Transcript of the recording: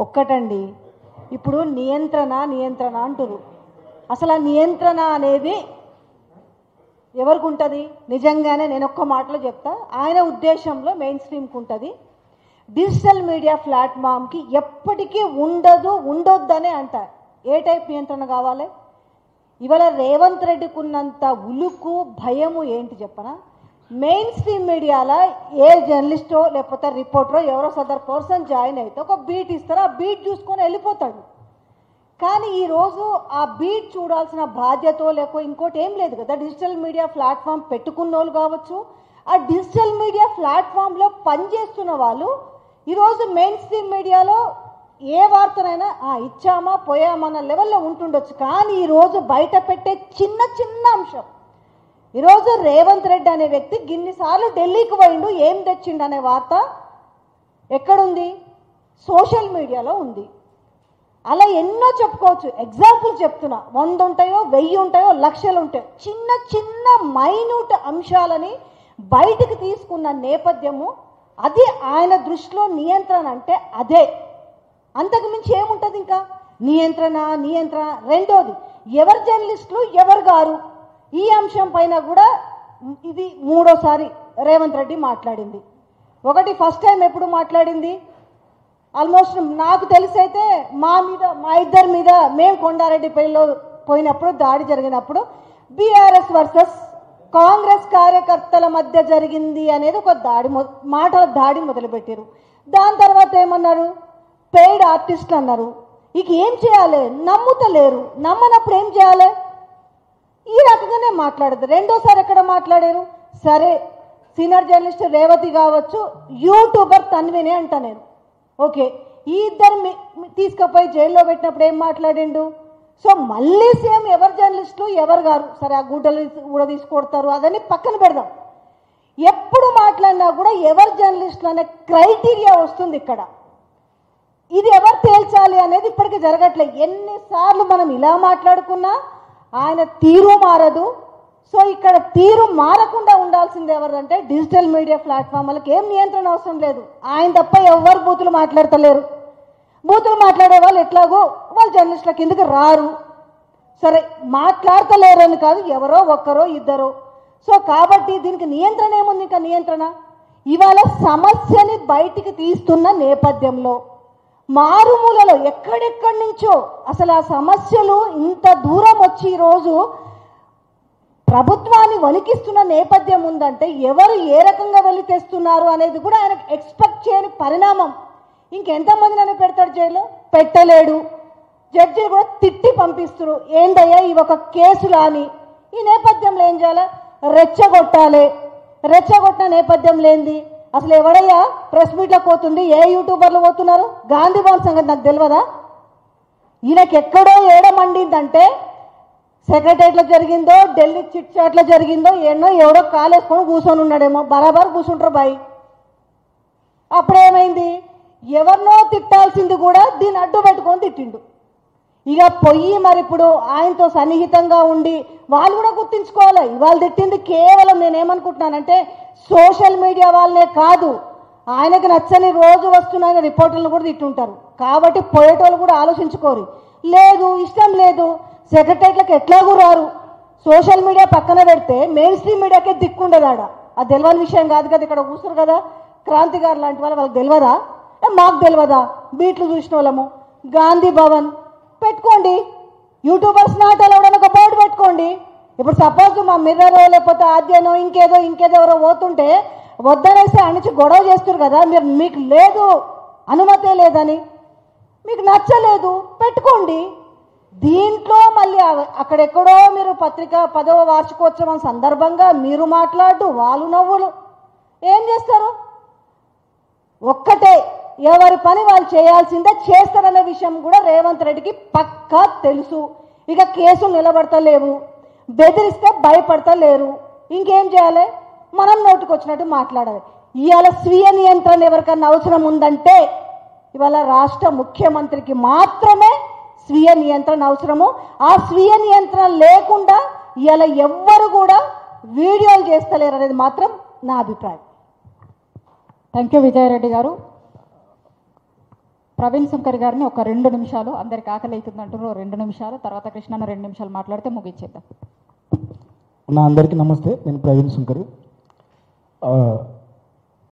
ఒక్కటండి, ఇప్పుడు నియంత్రణ అంటారు. అసలు ఆ నియంత్రణ అనేది ఎవరికి ఉంటుంది? నిజంగానే నేను ఒక్క మాటలో చెప్తా, ఆయన ఉద్దేశంలో మెయిన్ స్ట్రీమ్కి ఉంటుంది. డిజిటల్ మీడియా ప్లాట్ఫామ్కి ఎప్పటికీ ఉండొద్దనే అంటారు. ఏ టైప్ నియంత్రణ కావాలి? ఇవాళ రేవంత్ రెడ్డికి ఉన్నంత ఉలుకు భయము ఏంటి చెప్పనా? మెయిన్ స్ట్రీమ్ మీడియాలో ఏ జర్నలిస్టో లేకపోతే రిపోర్టరో ఎవరో సదర్ పర్సన్ జాయిన్ అయితే ఒక బీట్ ఇస్తారో ఆ బీట్ చూసుకొని వెళ్ళిపోతాడు. కానీ ఈరోజు ఆ బీట్ చూడాల్సిన బాధ్యత లేకో ఇంకోటి ఏం లేదు కదా. డిజిటల్ మీడియా ప్లాట్ఫామ్ పెట్టుకున్న వాళ్ళు కావచ్చు, ఆ డిజిటల్ మీడియా ప్లాట్ఫామ్లో పనిచేస్తున్న వాళ్ళు ఈరోజు మెయిన్ స్ట్రీమ్ మీడియాలో ఏ వార్తనైనా ఇచ్చామా పోయామన్న లెవెల్లో ఉంటుండొచ్చు. కానీ ఈరోజు బయట పెట్టే చిన్న అంశం, ఈరోజు రేవంత్ రెడ్డి అనే వ్యక్తి గిన్నిసార్లు ఢిల్లీకి పోయిండు, ఏం తెచ్చిండు అనే వార్త ఎక్కడుంది? సోషల్ మీడియాలో ఉంది. అలా ఎన్నో చెప్పుకోవచ్చు. ఎగ్జాంపుల్ చెప్తున్నా, 100 ఉంటాయో 1000 ఉంటాయో లక్షలు ఉంటాయో చిన్న మైన్యూట్ అంశాలని బయటికి తీసుకున్న నేపథ్యము అది. ఆయన దృష్టిలో నియంత్రణ అంటే అదే, అంతకు మించి ఏముంటుంది? ఇంకా నియంత్రణ. రెండోది, ఎవరు జర్నలిస్టులు ఎవరు గారు, ఈ అంశం పైన కూడా ఇది మూడోసారి రేవంత్ రెడ్డి మాట్లాడింది. ఒకటి ఫస్ట్ టైం ఎప్పుడు మాట్లాడింది? ఆల్మోస్ట్ నాకు తెలిసైతే మా ఇద్దరి మీద మేము కొండారెడ్డి పెళ్లిలో పోయినప్పుడు దాడి జరిగినప్పుడు బీఆర్ఎస్ వర్సెస్ కాంగ్రెస్ కార్యకర్తల మధ్య జరిగింది అనేది ఒక మాటల దాడి మొదలుపెట్టారు. దాని తర్వాత ఏమన్నారు? పెయిడ్ ఆర్టిస్టులు అన్నారు. ఇక ఏం చేయాలి? నమ్ముతలేరు. నమ్మనప్పుడు ఏం చేయాలి? ఈ రకంగానే మాట్లాడదు. రెండోసారి ఎక్కడ మాట్లాడారు? సరే, సీనియర్ జర్నలిస్ట్ రేవతి కావచ్చు, యూట్యూబర్ తన్వినే అంట నేను. ఓకే, ఈ ఇద్దరు తీసుకుపోయి జైల్లో పెట్టినప్పుడు ఏం మాట్లాడిండు? సో మళ్ళీ సేమ్ ఎవరు జర్నలిస్టులు ఎవరు గారు, సరే ఆ గుడ్డలు కూడా తీసుకొడతారు, అదని పక్కన పెడదాం. ఎప్పుడు మాట్లాడినా కూడా ఎవరు జర్నలిస్టులు అనే క్రైటీరియా వస్తుంది ఇక్కడ. ఇది ఎవరు తేల్చాలి అనేది ఇప్పటికీ జరగట్లేదు. ఎన్నిసార్లు మనం ఇలా మాట్లాడుకున్నా ఆయన తీరు మారదు. సో ఇక్కడ తీరు మారకుండా ఉండాల్సింది ఎవరంటే డిజిటల్ మీడియా ప్లాట్ఫామ్లకు ఏం నియంత్రణ అవసరం లేదు. ఆయన తప్ప ఎవరు బూతులు మాట్లాడతలేరు. బూతులు మాట్లాడే వాళ్ళు ఎట్లాగో వాళ్ళు జర్నలిస్టుల కిందకి రారు. సరే, మాట్లాడతలేరు అని కాదు, ఎవరో ఒక్కరో ఇద్దరో. సో కాబట్టి దీనికి నియంత్రణ ఏముంది? ఇంకా నియంత్రణ ఇవాళ సమస్యని బయటికి తీస్తున్న నేపథ్యంలో మారుమూలలో ఎక్కడెక్కడి నుంచో అసలు ఆ సమస్యలు ఇంత దూరం వచ్చి ఈరోజు ప్రభుత్వాన్ని వణికిస్తున్న నేపథ్యం ఉందంటే ఎవరు ఏ రకంగా వెళ్ళి తెస్తున్నారు అనేది కూడా ఆయనకు ఎక్స్పెక్ట్ చేయని పరిణామం. ఇంకెంతమంది నన్ను పెడతాడు జైల్లో? పెట్టలేడు. జడ్జిలు కూడా తిట్టి పంపిస్తారు. ఏంటయ్యా ఈ ఒక కేసులా అని. ఈ నేపథ్యంలో ఏం చేయాలి? రెచ్చగొట్టాలి. రెచ్చగొట్టిన నేపథ్యం లేనిది అసలు ఎవడయ్యా ప్రెస్ మీట్లకు పోతుంది? ఏ యూట్యూబర్లు పోతున్నారు? గాంధీ భవన్ సంగతి నాకు తెలియదా? ఈయనకి ఎక్కడో ఏడమండిందంటే సెక్రటరియట్లో జరిగిందో, ఢిల్లీ చిట్ చాట్లో జరిగిందో, ఎవడో కాలేసుకొని కూర్చొని ఉన్నాడేమో. బరాబర్ కూర్చుంటారు బాయ్. అప్పుడేమైంది? ఎవరినో తిట్టాల్సింది కూడా దీన్ని అడ్డు పెట్టుకొని తిట్టిండు. ఇక పొయ్యి మరి ఇప్పుడు ఆయనతో సన్నిహితంగా ఉండి వాళ్ళు కూడా గుర్తించుకోవాలి. ఇవాళ తిట్టింది కేవలం నేనేమనుకుంటున్నానంటే సోషల్ మీడియా వాళ్ళనే కాదు, ఆయనకు నచ్చని రోజు వస్తున్న రిపోర్టర్లను కూడా తిట్టుంటారు. కాబట్టి పోయేటోళ్ళు కూడా ఆలోచించుకోరు. లేదు, ఇష్టం లేదు, సెక్రటరియట్లకు ఎట్లాగూ రారు. సోషల్ మీడియా పక్కన పెడితే మెయిన్ స్ట్రీమ్ మీడియాకే దిక్కుండదాడ. అది తెలియని విషయం కాదు కదా. ఇక్కడ కూర్చురు కదా క్రాంతి గారు లాంటి వాళ్ళకి తెలియదా? మాకు తెలియదా? బీట్లు చూసిన వాళ్ళము. గాంధీ భవన్ పెట్టుకోండి, యూట్యూబర్స్ నాట్ అలౌడ్ అని ఒక బోర్డు పెట్టుకోండి. ఇప్పుడు సపోజ్ మా మిర్రరో లేకపోతే ఆద్యనో ఇంకేదో ఎవరో పోతుంటే వద్దనేసి అనిచి గొడవ చేస్తారు కదా. మీకు లేదు, అనుమతే లేదని, మీకు నచ్చలేదు, పెట్టుకోండి. దీంట్లో మళ్ళీ అక్కడెక్కడో మీరు పత్రిక 10వ వార్షికోత్సవం సందర్భంగా మీరు మాట్లాడు, వాళ్ళు నవ్వులు ఏం చేస్తారు? ఒక్కటే, ఎవరి పని వాళ్ళు చేయాల్సిందే, చేస్తారనే విషయం కూడా రేవంత్ రెడ్డికి పక్కా తెలుసు. ఇక కేసులు నిలబడతలేవు, బెదిరిస్తే భయపడతలేరు. ఇంకేం చేయాలి? మనం నోటుకొచ్చినట్టు మాట్లాడాలి. ఇవాళ స్వీయ నియంత్రణ ఎవరికన్నా అవసరం ఉందంటే ఇవాళ రాష్ట్ర ముఖ్యమంత్రికి మాత్రమే స్వీయ నియంత్రణ అవసరము. ఆ స్వీయ నియంత్రణ లేకుండా ఇవాళ ఎవ్వరు కూడా వీడియోలు చేస్తలేరు అనేది మాత్రం నా అభిప్రాయం. థ్యాంక్ యూ విజయారెడ్డి గారు. ప్రవీణ్ శంకర్ గారిని ఒక 2 నిమిషాలు, అందరికి ఆకలి అవుతుంది అంటున్నారు, 2 నిమిషాలు, తర్వాత కృష్ణన్న 2 నిమిషాలు మాట్లాడితే ముగించేద్దాం. అందరికీ నమస్తే. నేను ప్రవీణ్ శంకర్.